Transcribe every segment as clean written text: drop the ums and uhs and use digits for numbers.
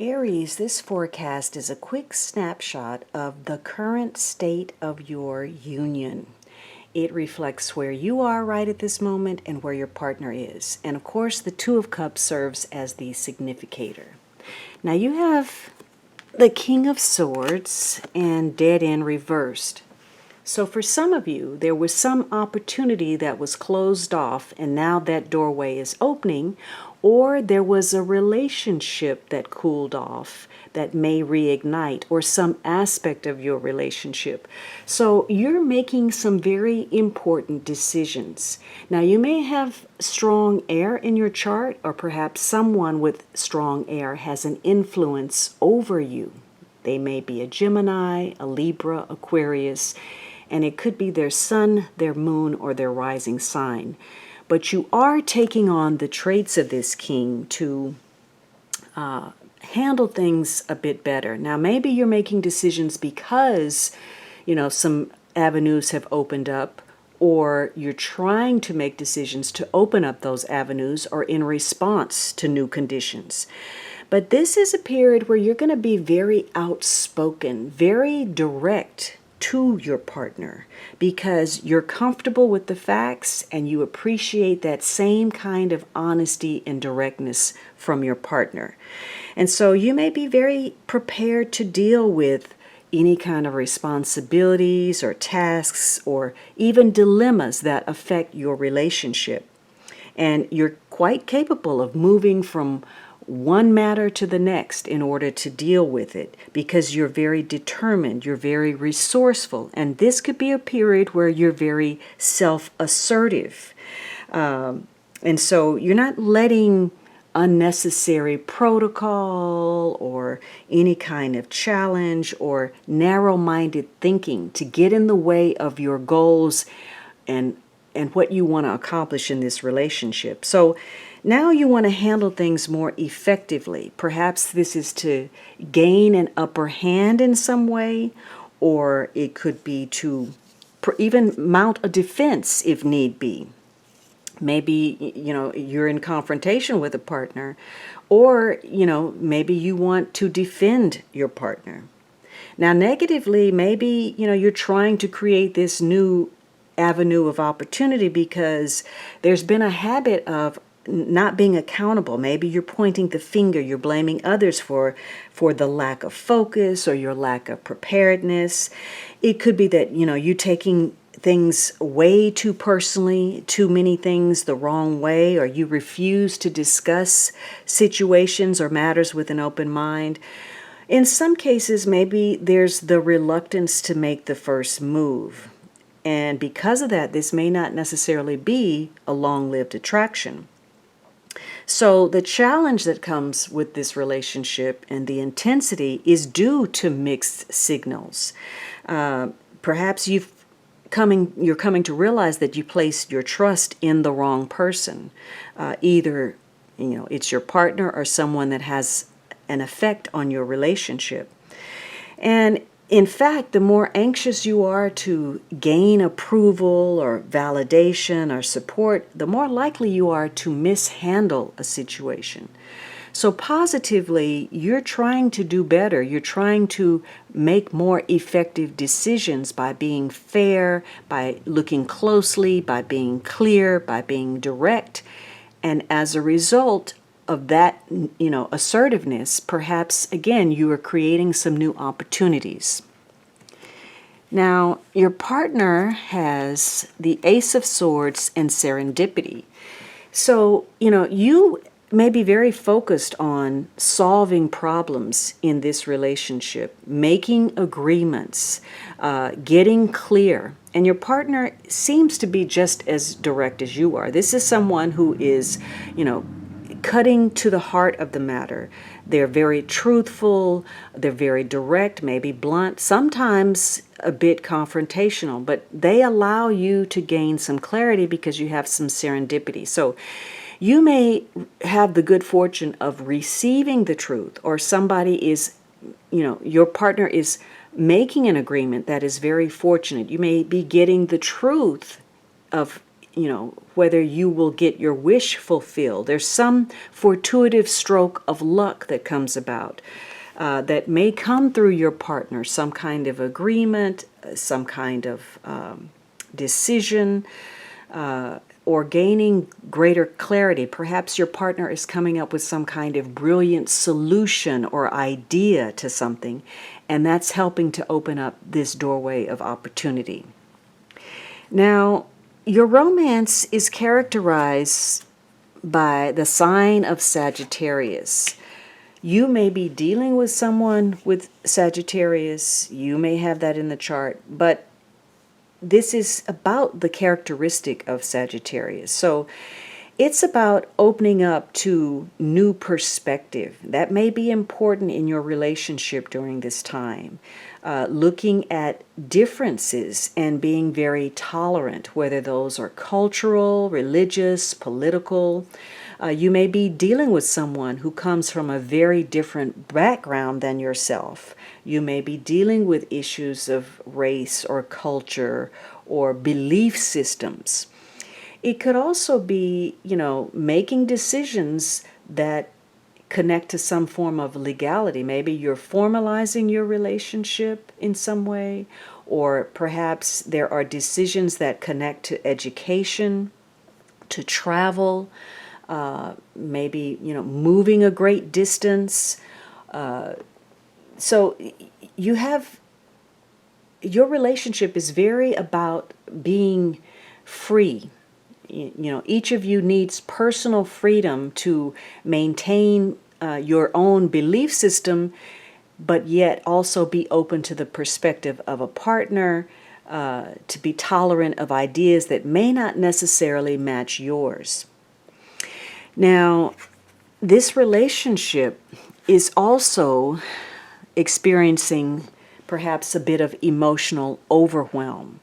Aries, this forecast is a quick snapshot of the current state of your union. It reflects where you are right at this moment and where your partner is. And of course, the Two of Cups serves as the significator. Now you have the King of Swords and Dead End reversed. So for some of you, there was some opportunity that was closed off and now that doorway is opening, or there was a relationship that cooled off that may reignite, or some aspect of your relationship. So you're making some very important decisions. Now you may have strong air in your chart, or perhaps someone with strong air has an influence over you. They may be a Gemini, a Libra, Aquarius, and it could be their sun, their moon, or their rising sign. But you are taking on the traits of this king to handle things a bit better. Now, maybe you're making decisions because, some avenues have opened up, or you're trying to make decisions to open up those avenues or in response to new conditions. But this is a period where you're going to be very outspoken, very direct to your partner, because you're comfortable with the facts and you appreciate that same kind of honesty and directness from your partner. And so you may be very prepared to deal with any kind of responsibilities or tasks or even dilemmas that affect your relationship. And you're quite capable of moving from one matter to the next in order to deal with it, because you're very determined, you're very resourceful, and this could be a period where you're very self-assertive. And so you're not letting unnecessary protocol or any kind of challenge or narrow-minded thinking to get in the way of your goals and what you want to accomplish in this relationship. So now you want to handle things more effectively. Perhaps this is to gain an upper hand in some way, or it could be to even mount a defense if need be. Maybe, you're in confrontation with a partner, or, maybe you want to defend your partner. Now, negatively, maybe, you're trying to create this new avenue of opportunity because there's been a habit of not being accountable. Maybe you're pointing the finger, you're blaming others for the lack of focus or your lack of preparedness. It could be that, you're taking things way too personally, too many things the wrong way, or you refuse to discuss situations or matters with an open mind. In some cases, maybe there's the reluctance to make the first move. And because of that, this may not necessarily be a long-lived attraction. So the challenge that comes with this relationship and the intensity is due to mixed signals. Perhaps you're coming to realize that you placed your trust in the wrong person. Either, it's your partner or someone that has an effect on your relationship. And in fact, the more anxious you are to gain approval or validation or support, the more likely you are to mishandle a situation. So positively, you're trying to do better. You're trying to make more effective decisions by being fair, by looking closely, by being clear, by being direct. And as a result of that, assertiveness, perhaps, again, you are creating some new opportunities. Now, your partner has the Ace of Swords and serendipity. So, you may be very focused on solving problems in this relationship, making agreements, getting clear. And your partner seems to be just as direct as you are. This is someone who is, cutting to the heart of the matter. They're very truthful, they're very direct, maybe blunt, sometimes a bit confrontational, but they allow you to gain some clarity because you have some serendipity. So you may have the good fortune of receiving the truth, or somebody is, your partner is making an agreement that is very fortunate. You may be getting the truth of whether you will get your wish fulfilled. There's some fortuitous stroke of luck that comes about that may come through your partner, some kind of agreement, some kind of decision, or gaining greater clarity. Perhaps your partner is coming up with some kind of brilliant solution or idea to something, and that's helping to open up this doorway of opportunity. Now, your romance is characterized by the sign of Sagittarius. You may be dealing with someone with Sagittarius. You may have that in the chart, but this is about the characteristic of Sagittarius. So it's about opening up to new perspective. That may be important in your relationship during this time. Looking at differences and being very tolerant, whether those are cultural, religious, political. You may be dealing with someone who comes from a very different background than yourself. You may be dealing with issues of race or culture or belief systems. It could also be, making decisions that connect to some form of legality. Maybe you're formalizing your relationship in some way, or perhaps there are decisions that connect to education, to travel, maybe, moving a great distance. So your relationship is very about being free. Each of you needs personal freedom to maintain your own belief system, but yet also be open to the perspective of a partner, to be tolerant of ideas that may not necessarily match yours. Now, this relationship is also experiencing perhaps a bit of emotional overwhelm.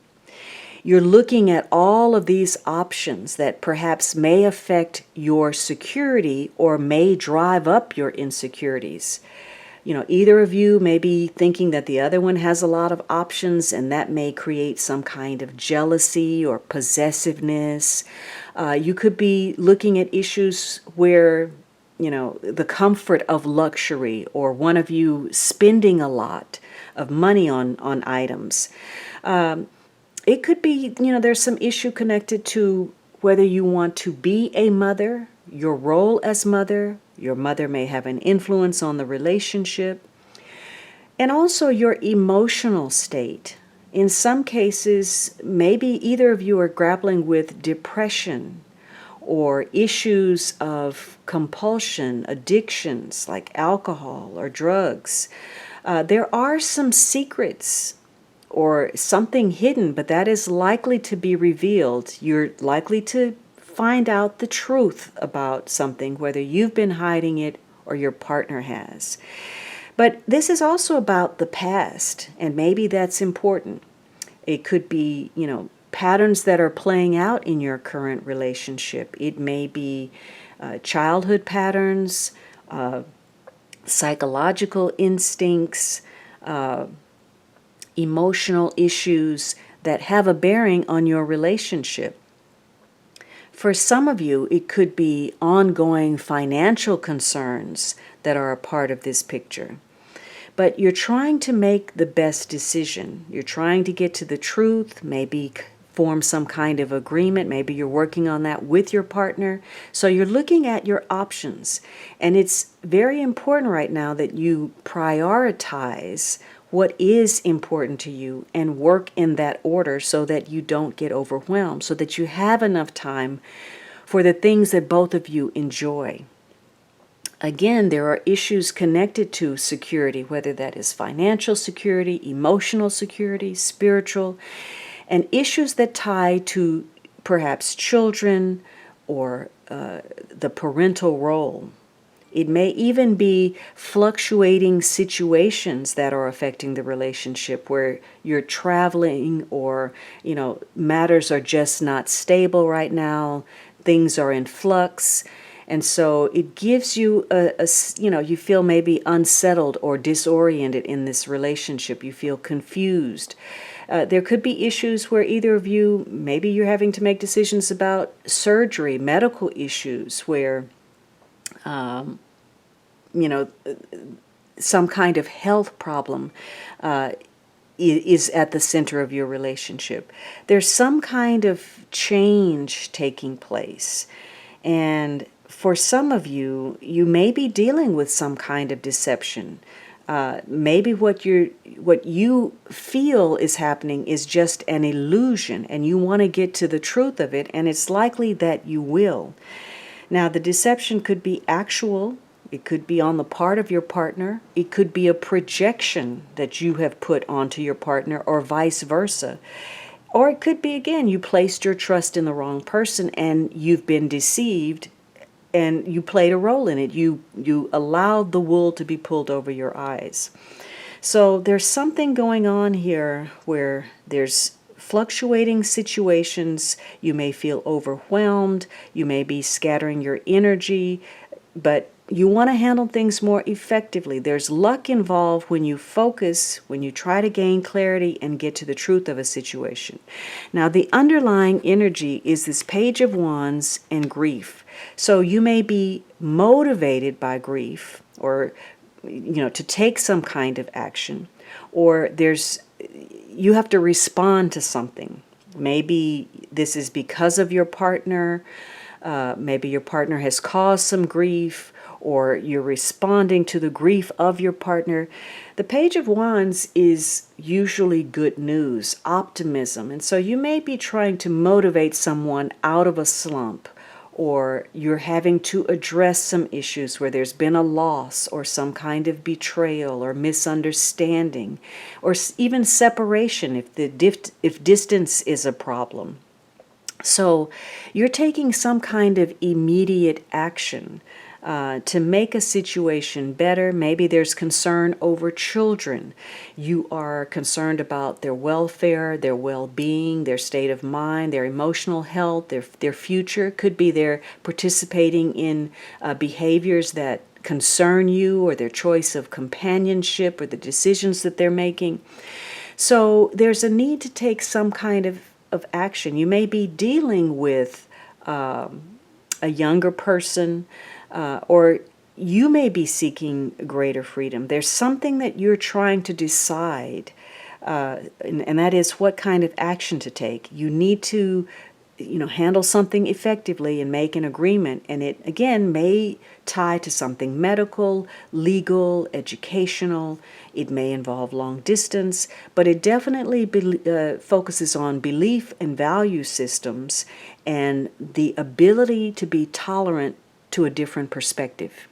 You're looking at all of these options that perhaps may affect your security or may drive up your insecurities. Either of you may be thinking that the other one has a lot of options, and that may create some kind of jealousy or possessiveness. You could be looking at issues where, the comfort of luxury, or one of you spending a lot of money on items. It could be, there's some issue connected to whether you want to be a mother, your role as mother. Your mother may have an influence on the relationship. And also your emotional state. In some cases, maybe either of you are grappling with depression or issues of compulsion, addictions like alcohol or drugs. There are some secrets or something hidden, but that is likely to be revealed. You're likely to find out the truth about something, whether you've been hiding it or your partner has. But this is also about the past, and maybe that's important. It could be, patterns that are playing out in your current relationship. It may be childhood patterns, psychological instincts, emotional issues that have a bearing on your relationship. For some of you, it could be ongoing financial concerns that are a part of this picture. But you're trying to make the best decision. You're trying to get to the truth, maybe form some kind of agreement. Maybe you're working on that with your partner. So you're looking at your options. And it's very important right now that you prioritize what is important to you and work in that order so that you don't get overwhelmed, so that you have enough time for the things that both of you enjoy. Again, there are issues connected to security, whether that is financial security, emotional security, spiritual, and issues that tie to perhaps children or the parental role. It may even be fluctuating situations that are affecting the relationship where you're traveling or, matters are just not stable right now. Things are in flux. And so it gives you you feel maybe unsettled or disoriented in this relationship. You feel confused. There could be issues where either of you, maybe you're having to make decisions about surgery, medical issues, where, you know, some kind of health problem is at the center of your relationship. There's some kind of change taking place. And for some of you, you may be dealing with some kind of deception. Maybe what you feel is happening is just an illusion, and you want to get to the truth of it, and it's likely that you will. Now, the deception could be actual. It could be on the part of your partner. It could be a projection that you have put onto your partner, or vice versa. Or it could be, again, you placed your trust in the wrong person and you've been deceived and you played a role in it. You allowed the wool to be pulled over your eyes. So there's something going on here where there's fluctuating situations. You may feel overwhelmed. You may be scattering your energy, but you want to handle things more effectively. There's luck involved when you focus, when you try to gain clarity and get to the truth of a situation. Now, the underlying energy is this Page of Wands and grief. So you may be motivated by grief, or to take some kind of action, or you have to respond to something. Maybe this is because of your partner. Maybe your partner has caused some grief, or you're responding to the grief of your partner. The Page of Wands is usually good news, optimism. And so you may be trying to motivate someone out of a slump, or you're having to address some issues where there's been a loss or some kind of betrayal or misunderstanding, or even separation if distance is a problem. So you're taking some kind of immediate action to make a situation better. Maybe there's concern over children. You are concerned about their welfare, their well-being, their state of mind, their emotional health, their future. Could be they're participating in behaviors that concern you, or their choice of companionship, or the decisions that they're making. So there's a need to take some kind of action. You may be dealing with a younger person, or you may be seeking greater freedom. There's something that you're trying to decide, and that is what kind of action to take. You need to handle something effectively and make an agreement. And it, again, may tie to something medical, legal, educational. It may involve long distance, but it definitely focuses on belief and value systems and the ability to be tolerant to a different perspective.